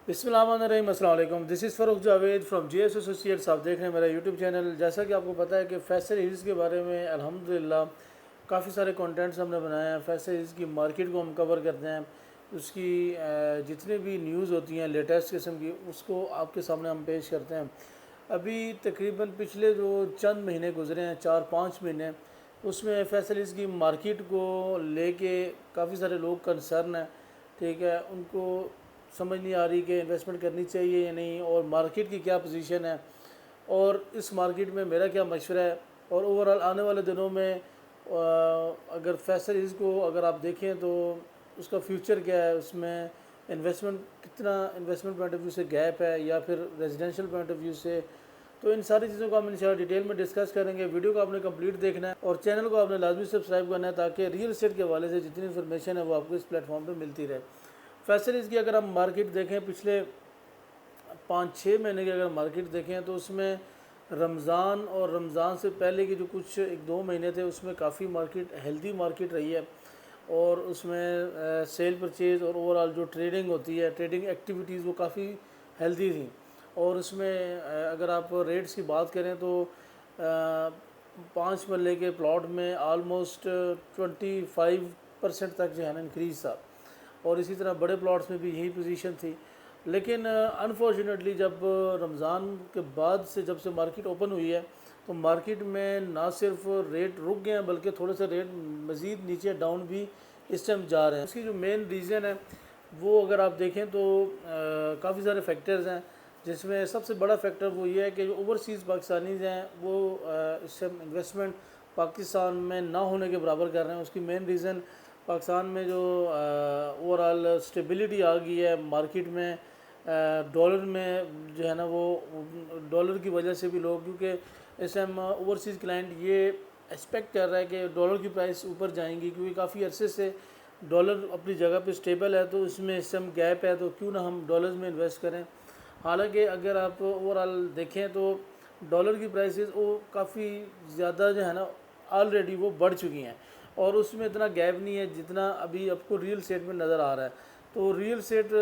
बिस्मिल्लाहिर्रहमानिर्रहीम, अस्सलाम वालेकुम। This is Farooq Javed from JS associates. आप देख रहे हैं मेरा यूट्यूब चैनल। जैसा कि आपको पता है कि फैसल हिल्स के बारे में अल्हम्दुलिल्लाह काफ़ी सारे कंटेंट्स हमने बनाए हैं। फैसल हिल्स की मार्केट को हम कवर करते हैं, उसकी जितनी भी न्यूज़ होती हैं लेटेस्ट किस्म की, उसको आपके सामने हम पेश करते हैं। अभी तकरीबन पिछले जो चंद महीने गुजरे हैं, 4-5 महीने, उसमें फैसल हिल्स की मार्केट को लेके काफ़ी सारे लोग कंसर्न हैं। ठीक है, उनको समझ नहीं आ रही कि इन्वेस्टमेंट करनी चाहिए या नहीं, और मार्केट की क्या पोजीशन है, और इस मार्केट में मेरा क्या मशवरा है, और ओवरऑल आने वाले दिनों में अगर फैसल हिल्स को अगर आप देखें तो उसका फ्यूचर क्या है, उसमें इन्वेस्टमेंट कितना, इन्वेस्टमेंट पॉइंट ऑफ व्यू से गैप है या फिर रेजिडेंशियल पॉइंट ऑफ व्यू से। तो इन सारी चीज़ों को हम इंशाल्लाह डिटेल में डिस्कस करेंगे। वीडियो को आपने कंप्लीट देखना है और चैनल को आपने लाजमी सब्सक्राइब करना है, ताकि रियल एस्टेट के हवाले से जितनी इन्फॉर्मेशन है वो आपको इस प्लेटफॉर्म पर मिलती रहे। फैसल हिल्स की अगर हम मार्केट देखें, पिछले 5-6 महीने की अगर मार्केट देखें तो उसमें रमज़ान और रमज़ान से पहले के जो कुछ 1-2 महीने थे उसमें काफ़ी मार्केट हेल्दी मार्केट रही है, और उसमें सेल परचेज़ और ओवरऑल जो ट्रेडिंग होती है, ट्रेडिंग एक्टिविटीज़, वो काफ़ी हेल्दी थी। और उसमें अगर आप रेट्स की बात करें तो 5 मरले के प्लॉट में आलमोस्ट 25% तक जो है ना इंक्रीज़ था, और इसी तरह बड़े प्लॉट्स में भी यही पोजीशन थी। लेकिन अनफॉर्चुनेटली जब रमज़ान के बाद से, जब से मार्केट ओपन हुई है, तो मार्केट में ना सिर्फ रेट रुक गए हैं बल्कि थोड़े से रेट मज़ीद नीचे डाउन भी इस टाइम जा रहे हैं। इसकी जो मेन रीज़न है वो अगर आप देखें तो काफ़ी सारे फैक्टर्स हैं, जिसमें सबसे बड़ा फैक्टर वो ये है कि जो ओवरसीज़ पाकिस्तानीज़ हैं वो इस टाइम इन्वेस्टमेंट पाकिस्तान में ना होने के बराबर कर रहे हैं। उसकी मेन रीज़न पाकिस्तान में जो ओवरऑल स्टेबिलिटी आ गई है मार्केट में, डॉलर में जो है ना वो डॉलर की वजह से भी लोग, क्योंकि इस टाइम ओवरसीज़ क्लाइंट ये एक्सपेक्ट कर रहा है कि डॉलर की प्राइस ऊपर जाएंगी, क्योंकि काफ़ी अरसे से डॉलर अपनी जगह पे स्टेबल है, तो इसमें इस टाइम गैप है, तो क्यों ना हम डॉलर्स में इन्वेस्ट करें। हालांकि अगर आप ओवरऑल देखें तो डॉलर की प्राइसेस वो काफ़ी ज़्यादा जो है ना ऑलरेडी वो बढ़ चुकी हैं, और उसमें इतना गैप नहीं है जितना अभी आपको रियल एस्टेट में नज़र आ रहा है। तो रियल एस्टेट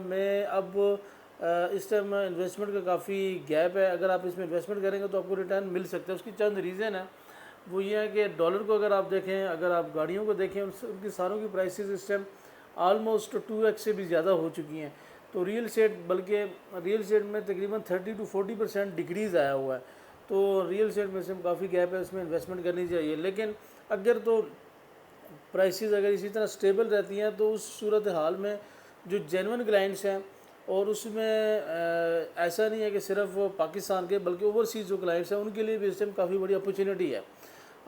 में अब इस टाइम इन्वेस्टमेंट का काफ़ी गैप है। अगर आप इसमें इन्वेस्टमेंट करेंगे तो आपको रिटर्न मिल सकता है। उसकी चंद रीज़न है, वो ये है कि डॉलर को अगर आप देखें, अगर आप गाड़ियों को देखें, उनकी सारों की प्राइसेस इस टाइम आलमोस्ट 2x से भी ज़्यादा हो चुकी हैं। तो रियल एस्टेट, बल्कि रियल एस्टेट में तकरीबन 30-40% डिक्रीज़ आया हुआ है। तो रियल एस्टेट में से काफ़ी गैप है, उसमें इन्वेस्टमेंट करनी चाहिए। लेकिन अगर तो प्राइसेस अगर इसी तरह स्टेबल रहती हैं तो उस सूरत हाल में जो जेन्युइन क्लाइंट्स हैं, और उसमें ऐसा नहीं है कि सिर्फ पाकिस्तान के बल्कि ओवरसीज़ जो क्लाइंट्स हैं उनके लिए भी इस टाइम काफ़ी बड़ी अपॉर्चुनिटी है।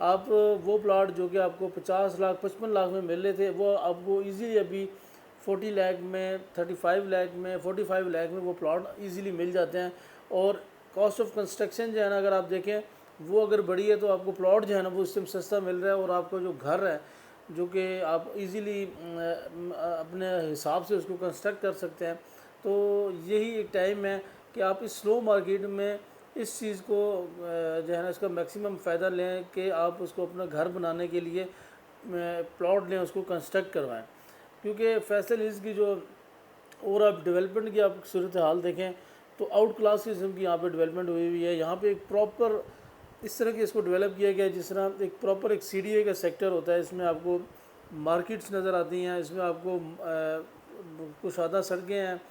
आप वो प्लाट जो कि आपको 50 लाख 55 लाख में मिल रहे थे, वो आपको ईजीली अभी 40 लाख में, 35 लाख में, 45 लाख में वो प्लाट ईजीली मिल जाते हैं। और कॉस्ट ऑफ कंस्ट्रक्शन जो है ना अगर आप देखें वो अगर बड़ी है तो आपको प्लॉट जो है ना वो इससे सस्ता मिल रहा है, और आपको जो घर है जो कि आप इजीली अपने हिसाब से उसको कंस्ट्रक्ट कर सकते हैं। तो यही एक टाइम है कि आप इस स्लो मार्केट में इस चीज़ को जो है ना इसका मैक्सिमम फ़ायदा लें कि आप उसको अपना घर बनाने के लिए प्लॉट लें, उसको कंस्ट्रक्ट करवाएं। क्योंकि फैसल हिल्स की जो, और आप डेवलपमेंट की आप सूरत हाल देखें तो आउट क्लास किस्म की यहाँ पे डेवलपमेंट हुई हुई है। यहाँ पे एक प्रॉपर इस तरह की इसको डेवलप किया गया है जिस तरह एक प्रॉपर एक सीडीए का सेक्टर होता है। इसमें आपको मार्केट्स नज़र आती हैं, इसमें आपको कुशादा सड़कें हैं।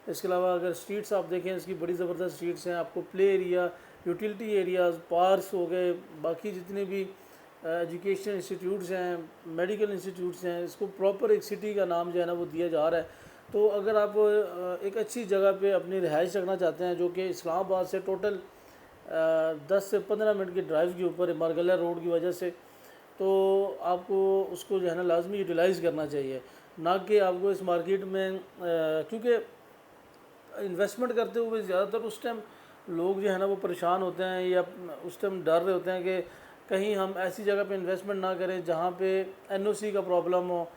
इसके अलावा अगर स्ट्रीट्स आप देखें, इसकी बड़ी ज़बरदस्त स्ट्रीट्स हैं। आपको play area, utility areas, parks हो गए, बाकी जितने भी एजुकेशन इंस्टीट्यूट्स हैं, मेडिकल इंस्टीट्यूट्स हैं, इसको प्रॉपर एक सिटी का नाम जो है ना वो दिया जा रहा है। तो अगर आप एक अच्छी जगह पे अपनी रिहाइश रखना चाहते हैं, जो कि इस्लामाबाद से टोटल 10 से 15 मिनट की ड्राइव के ऊपर है मारगला रोड की वजह से, तो आपको उसको जो है ना लाजमी यूटिलाइज़ करना चाहिए, ना कि आपको इस मार्केट में क्योंकि इन्वेस्टमेंट करते हुए ज़्यादातर उस टाइम लोग जो है ना वो परेशान होते हैं, या उस टाइम डर रहे होते हैं कि कहीं हम ऐसी जगह पे इन्वेस्टमेंट ना करें जहाँ पे एनओसी का प्रॉब्लम हो,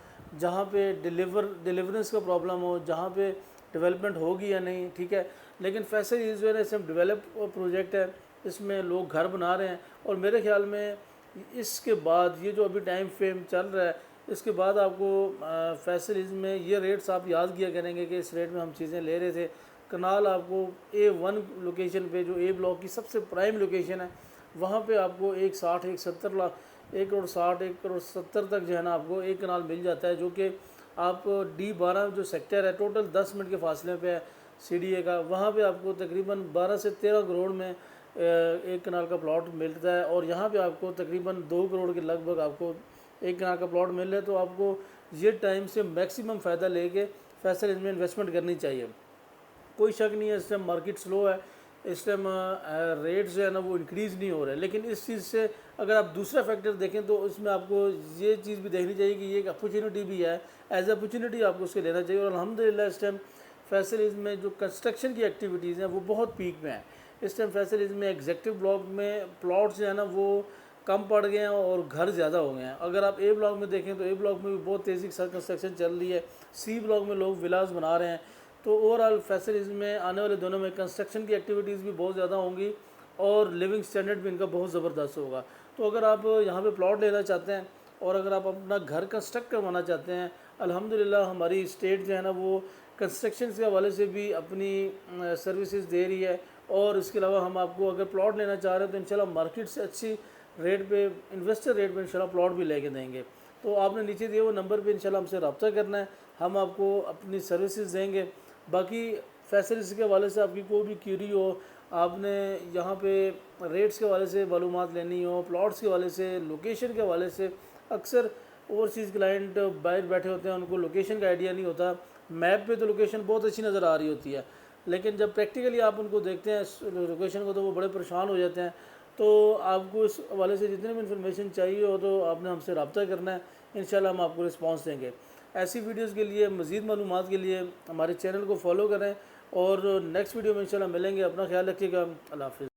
जहाँ पे डिलीवरेंस का प्रॉब्लम हो, जहाँ पे डेवलपमेंट होगी या नहीं। ठीक है, लेकिन फैसल हिल्स जो है ना इसमें डेवलप प्रोजेक्ट है, इसमें लोग घर बना रहे हैं, और मेरे ख्याल में इसके बाद ये जो अभी टाइम फ्रेम चल रहा है इसके बाद आपको फैसलिस में ये रेट्स आप याद किया करेंगे कि इस रेट में हम चीज़ें ले रहे थे। कनाल आपको A1 लोकेशन पे, जो A ब्लॉक की सबसे प्राइम लोकेशन है, वहाँ पे आपको 160 170 लाख 1 करोड़ 60 1 करोड़ 70 तक जो है ना आपको एक कनाल मिल जाता है, जो कि आप D12 जो सेक्टर है टोटल 10 मिनट के फासले पे है CDA का, वहाँ पे आपको तकरीबन 12 से 13 करोड़ में एक कनाल का प्लॉट मिलता है। और यहाँ पे आपको तकरीबन 2 करोड़ के लगभग आपको एक कनाल का प्लॉट मिल रहा है। तो आपको ये टाइम से मैक्सिमम फ़ायदा लेके फैसल में इन्वेस्टमेंट करनी चाहिए। कोई शक नहीं है इस टाइम मार्केट स्लो है, इस टाइम रेट जो है ना वो इंक्रीज़ नहीं हो रहे, लेकिन इस चीज़ से अगर आप दूसरा फैक्टर देखें तो इसमें आपको ये चीज़ भी देखनी चाहिए कि ये एक अपॉर्चुनिटी भी है, एज अपॉर्चुनिटी आपको उसके लेना चाहिए। और अल्हम्दुलिल्लाह इस टाइम फैसलिस में जो कंस्ट्रक्शन की एक्टिविटीज़ हैं वो बहुत पीक में है। इस टाइम फैसलिस में एग्जेक्टिव ब्लॉक में प्लॉट्स जो है ना वो कम पड़ गए हैं और घर ज़्यादा हो गए हैं। अगर आप A ब्लॉक में देखें तो A ब्लॉक में भी बहुत तेज़ी के साथ कंस्ट्रक्शन चल रही है, C ब्लॉक में लोग विलास बना रहे हैं। तो ओवरऑल फैसलिस में आने वाले दिनों में कंस्ट्रक्शन की एक्टिविटीज़ भी बहुत ज़्यादा होंगी और लिविंग स्टैंडर्ड भी इनका बहुत ज़बरदस्त होगा। तो अगर आप यहाँ पे प्लॉट लेना चाहते हैं और अगर आप अपना घर कंस्ट्रक्ट करवाना चाहते हैं, अल्हम्दुलिल्लाह हमारी स्टेट जो है ना वो कंस्ट्रक्शन के हवाले से भी अपनी सर्विसेज दे रही है। और इसके अलावा हम आपको अगर प्लॉट लेना चाह रहे हैं तो इंशाल्लाह मार्केट से अच्छी रेट पे, इन्वेस्टर रेट पे इंशाल्लाह प्लॉट भी लेके देंगे। तो आपने नीचे दिए हुए नंबर पे इंशाल्लाह हमसे रब्ता करना है, हम आपको अपनी सर्विसेज देंगे। बाकी फैसिलिटीज़ के हवाले से आपकी कोई भी क्यूरी हो, आपने यहाँ पे रेट्स के हवाले से मालूमात लेनी हो, प्लॉट्स के हवाले से, लोकेशन के हवाले से, अक्सर ओवरसीज़ क्लाइंट बाहर बैठे होते हैं, उनको लोकेशन का आइडिया नहीं होता। मैप पे तो लोकेशन बहुत अच्छी नज़र आ रही होती है, लेकिन जब प्रैक्टिकली आप उनको देखते हैं लोकेशन को तो वो बड़े परेशान हो जाते हैं। तो आपको इस हवाले से जितनी भी इन्फॉर्मेशन चाहिए हो तो आपने हमसे रब्ता करना है, इंशाल्लाह हम आपको रिस्पांस देंगे। ऐसी वीडियोस के लिए, मज़ीद मालूमात के लिए हमारे चैनल को फॉलो करें और नेक्स्ट वीडियो में इंशाल्लाह मिलेंगे। अपना ख्याल रखिएगा। अल्लाह हाफ़िज़।